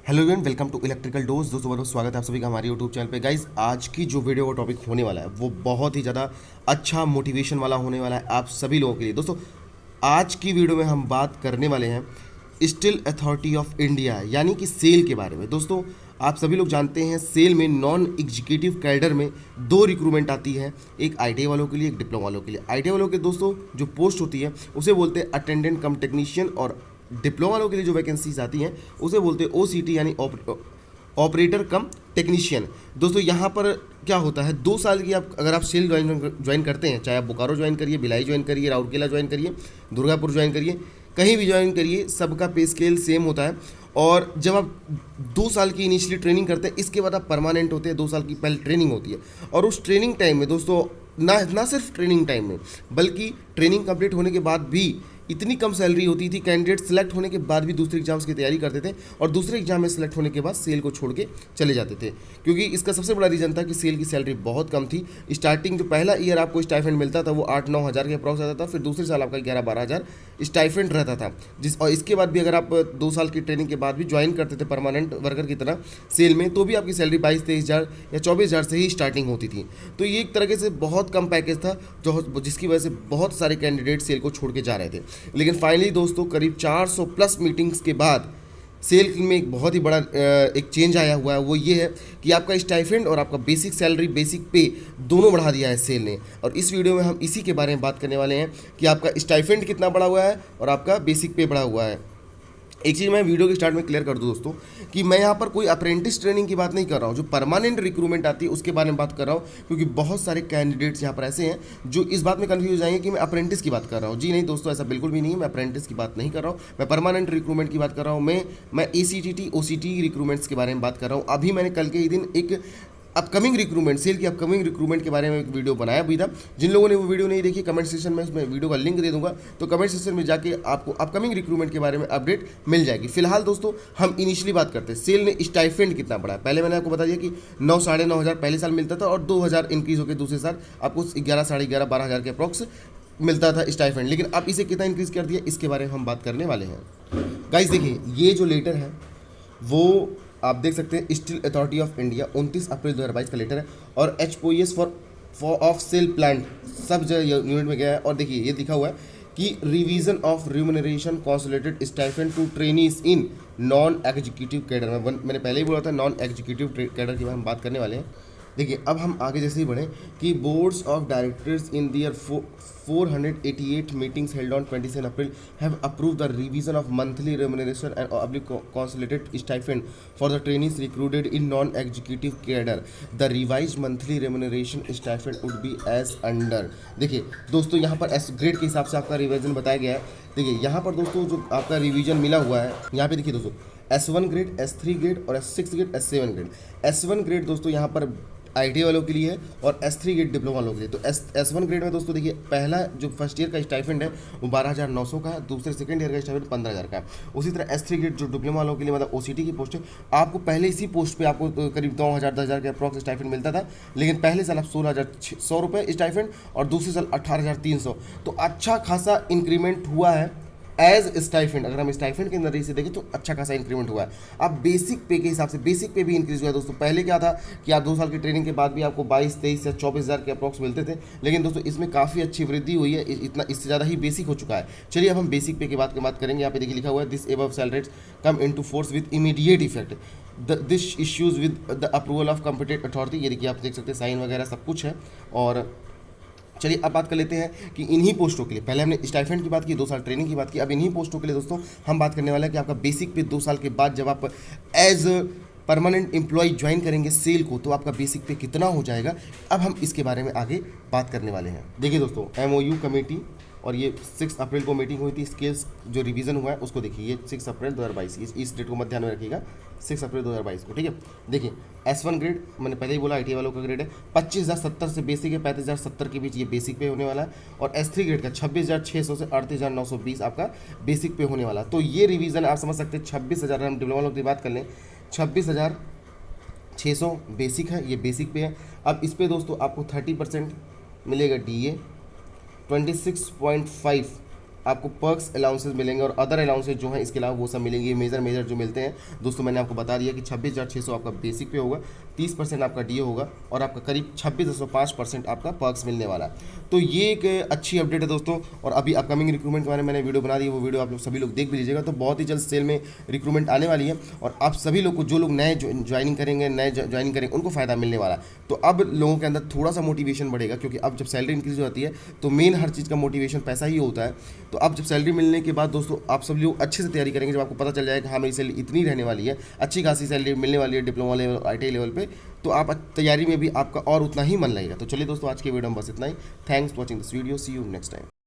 Hello everyone, welcome to electrical dose. दोस्तों बहुत स्वागत है आप सभी का हमारे यूट्यूब चैनल पे। गाइज, आज की जो वीडियो का टॉपिक होने वाला है वो बहुत ही ज़्यादा अच्छा मोटिवेशन वाला होने वाला है आप सभी लोगों के लिए। दोस्तों आज की वीडियो में हम बात करने वाले हैं स्टील अथॉरिटी ऑफ इंडिया यानी कि सेल के बारे में। दोस्तों आप सभी लोग जानते हैं सेल में नॉन एग्जीक्यूटिव कैडर में दो रिक्रूटमेंट आती है, एक आईटीआई वालों के लिए, एक डिप्लोमा वालों के लिए। आईटीआई वालों के दोस्तों जो पोस्ट होती है उसे बोलते हैं अटेंडेंट कम टेक्नीशियन, और डिप्लोमा वालों के लिए जो वैकेंसीज आती हैं उसे बोलते हैं ओसीटी यानी ऑपरेटर कम टेक्नीशियन। दोस्तों यहाँ पर क्या होता है, 2 साल की आप अगर आप सेल ज्वाइन करते हैं, चाहे आप बोकारो ज्वाइन करिए, भिलाई ज्वाइन करिए, राउरकेला ज्वाइन करिए, दुर्गापुर ज्वाइन करिए, कहीं भी ज्वाइन करिए, सबका पे स्केल सेम होता है। और जब आप 2 साल की इनिशियली ट्रेनिंग करते हैं, इसके बाद आप परमानेंट होते हैं। 2 साल की पहले ट्रेनिंग होती है, और उस ट्रेनिंग टाइम में दोस्तों ना सिर्फ ट्रेनिंग टाइम में बल्कि ट्रेनिंग कंप्लीट होने के बाद भी इतनी कम सैलरी होती थी, कैंडिडेट सेलेक्ट होने के बाद भी दूसरे एग्जाम्स की तैयारी करते थे और दूसरे एग्जाम में सेलेक्ट होने के बाद सेल को छोड़ के चले जाते थे। क्योंकि इसका सबसे बड़ा रीज़न था कि सेल की सैलरी बहुत कम थी। स्टार्टिंग जो पहला ईयर आपको स्टाइफेंड मिलता था वो 8-9 हज़ार के अप्रॉक्स आता था, फिर दूसरे साल आपका 11-12 हज़ार स्टाइफेंड रहता था। और इसके बाद भी अगर आप 2 साल की ट्रेनिंग के बाद भी ज्वाइन करते थे परमानेंट वर्कर की तरह सेल में, तो भी आपकी सैलरी 22-23 हज़ार या 24 हज़ार से ही स्टार्टिंग होती थी। तो ये एक तरीके से बहुत कम पैकेज था जिसकी वजह से बहुत सारे कैंडिडेट सेल को छोड़ के जा रहे थे। लेकिन फाइनली दोस्तों करीब 400 प्लस मीटिंग्स के बाद सेल में एक बहुत ही बड़ा एक चेंज आया हुआ है। वो ये है कि आपका स्टाइफेंड और आपका बेसिक सैलरी, बेसिक पे दोनों बढ़ा दिया है सेल ने। और इस वीडियो में हम इसी के बारे में बात करने वाले हैं कि आपका स्टाइफेंड कितना बढ़ा हुआ है और आपका बेसिक पे बढ़ा हुआ है। एक चीज़ मैं वीडियो के स्टार्ट में क्लियर कर दूं दोस्तों कि मैं यहाँ पर कोई अप्रेंटिस ट्रेनिंग की बात नहीं कर रहा हूँ, जो परमानेंट रिक्रूटमेंट आती है उसके बारे में बात कर रहा हूँ। क्योंकि बहुत सारे कैंडिडेट्स यहाँ पर ऐसे हैं जो इस बात में कन्फ्यूज आएंगे कि मैं अप्रेंटिस की बात कर रहा हूँ। जी नहीं दोस्तों, ऐसा बिल्कुल भी नहीं है। मैं अप्रेंटिस की बात नहीं कर रहा हूँ, मैं परमानेंट रिक्रूटमेंट की बात कर रहा हूँ। मैं ACTT OCT रिक्रूटमेंट्स के बारे में बात कर रहा हूँ। अभी मैंने कल के ही दिन एक अपकमिंग रिक्रूटमेंट, सेल की अपकमिंग रिक्रूटमेंट के बारे में एक वीडियो बनाया भी था। जिन लोगों ने वो वीडियो नहीं देखी, कमेंट सेक्शन में उसमें वीडियो का लिंक दे दूंगा, तो कमेंट सेक्शन में जाके आपको अपकमिंग रिक्रूटमेंट के बारे में अपडेट मिल जाएगी। फिलहाल दोस्तों हम इनिशियली बात करते हैं सेल ने स्टाइफेंड कितना बढ़ा है। पहले मैंने आपको बता दिया कि 9-9.5 हज़ार पहले साल मिलता था और 2 हज़ार इंक्रीज होकर दूसरे साल आपको 11-11.5 12 हज़ार के अप्रॉक्स मिलता था स्टाइफेंड। लेकिन अब इसे कितना इंक्रीज कर दिया, इसके बारे में हम बात करने वाले हैं। गाइस देखिए, ये जो लेटर है वो आप देख सकते हैं steel authority of India 29 April 2022 का लेटर है, और HOES for of SAIL plant सब जगह यूनिट में गया है। और देखिए ये लिखा हुआ है कि revision of remuneration consolidated stipend to trainees in non executive cadre में। मैंने पहले ही बोला था नॉन एग्जीक्यूटिव कैडर की हम बात करने वाले हैं। देखिए अब हम आगे जैसे ही बढ़ें कि boards of directors in their 488 meetings held on 27 April have approve the revision of monthly remuneration and oblique consolidated stipend for the trainees recruited in non executive cadre. The revise monthly remuneration stipend would be as under. देखिए दोस्तों यहाँ पर S grade के हिसाब से आपका revision बताया गया है। देखिए यहाँ पर दोस्तों जो आपका रिवीजन मिला हुआ है, यहाँ पे देखिए दोस्तों S1 ग्रेड, S3 ग्रेड और S6 grade, S7 grade. S1 grade दोस्तों यहाँ पर आईटी वालों के लिए है और S3 ग्रेड डिप्लोमा वालों के लिए। तो S1 ग्रेड में दोस्तों देखिए पहला जो फर्स्ट ईयर का स्टाइफेंड है वो 12,900 का है, दूसरे सेकंड ईयर का स्टाइफेंड 15,000 का है। उसी तरह S3 ग्रेड जो डिप्लोमा वालों के लिए मतलब OCT की पोस्ट है, आपको पहले इसी पोस्ट पे आपको करीब 9,000-10,000 के अप्रॉक्स स्टाइफेंड मिलता था। लेकिन पहले साल आप 16,100 रुपये स्टाइफेंड और दूसरे साल 18,300। तो अच्छा खासा इंक्रीमेंट हुआ है एज स्टाइफेंड। अगर हम स्टाइफेंड के नजरिए से देखें तो अच्छा खासा इंक्रीमेंट हुआ है। अब बेसिक पे के हिसाब से बेसिक पे भी इंक्रीज हुआ है दोस्तों। पहले क्या था कि आप 2 साल की ट्रेनिंग के बाद भी आपको 22-23 या 24 हज़ार के अप्रॉक्स मिलते थे, लेकिन दोस्तों इसमें काफ़ी अच्छी वृद्धि हुई है। इतना इससे ज़्यादा ही बेसिक हो चुका है। चलिए अब हम बेसिक पे की बात करेंगे। यहाँ पे देखिए लिखा हुआ है this above salaries come into force with immediate effect this issues with the approval of competent authority. ये देखिए आप देख सकते हैं साइन वगैरह सब कुछ है। और चलिए अब बात कर लेते हैं कि इन्हीं पोस्टों के लिए, पहले हमने स्टाइफेंड की बात की, 2 साल ट्रेनिंग की बात की, अब इन्हीं पोस्टों के लिए दोस्तों हम बात करने वाले हैं कि आपका बेसिक पे 2 साल के बाद जब आप एज परमानेंट एम्प्लॉय ज्वाइन करेंगे सेल को तो आपका बेसिक पे कितना हो जाएगा। अब हम इसके बारे में आगे बात करने वाले हैं। देखिए दोस्तों MOU कमेटी, और ये 6 अप्रैल को मीटिंग हुई थी। स्केल्स जो रिवीजन हुआ है उसको देखिए, ये 6 अप्रैल 2022, इस डेट को मत ध्यान में रखिएगा, 6 अप्रैल 2022 को, ठीक है। देखिए S1 ग्रेड मैंने पहले ही बोला आईटी वालों का ग्रेड है, 25,070 से बेसिक है, 35,070 के बीच ये बेसिक पे होने वाला है। और S3 ग्रेड का 26,600 से 38,920 आपका बेसिक पे होने वाला है। तो ये रिवीजन आप समझ सकते हैं 26,000, हम डिप्लोमा वालों की बात कर लें 26,600 बेसिक है, ये बेसिक पे है। अब इस पे दोस्तों आपको 30% मिलेगा DA, 26.5 आपको पर्क्स अलाउंसेस मिलेंगे और अदर अलाउंसेस जो हैं इसके अलावा वो सब मिलेंगे। मेजर जो मिलते हैं दोस्तों, मैंने आपको बता दिया कि 26,600 आपका बेसिक पे होगा, 30% आपका डीओ होगा और आपका करीब 26.5% आपका पर्क्स मिलने वाला है। तो ये एक अच्छी अपडेट है दोस्तों। और अभी अपकमिंग रिक्रूटमेंट के बारे में मैंने वीडियो बना दी है, वो वीडियो आप लोग सभी लोग देख भी लीजिएगा। तो बहुत ही जल्द सेल में रिक्रूटमेंट आने वाली है और आप सभी लोग को, जो लोग नए ज्वाइनिंग करेंगे उनको फ़ायदा मिलने वाला है। तो अब लोगों के अंदर थोड़ा सा मोटिवेशन बढ़ेगा, क्योंकि अब जब सैलरी इंक्रीज होती है तो मेन हर चीज़ का मोटिवेशन पैसा ही होता है। तो अब जब सैलरी मिलने के बाद दोस्तों आप सभी लोग अच्छे से तैयारी करेंगे, जब आपको पता चल जाएगा कि हाँ मेरी सैलरी इतनी रहने वाली है, अच्छी खासी सैलरी मिलने वाली है डिप्लोमा लेवल ITI लेवल पे, तो आप तैयारी में भी आपका और उतना ही मन लगेगा। तो चलिए दोस्तों, आज के वीडियो में बस इतना ही। Thanks for watching this video, see you next time.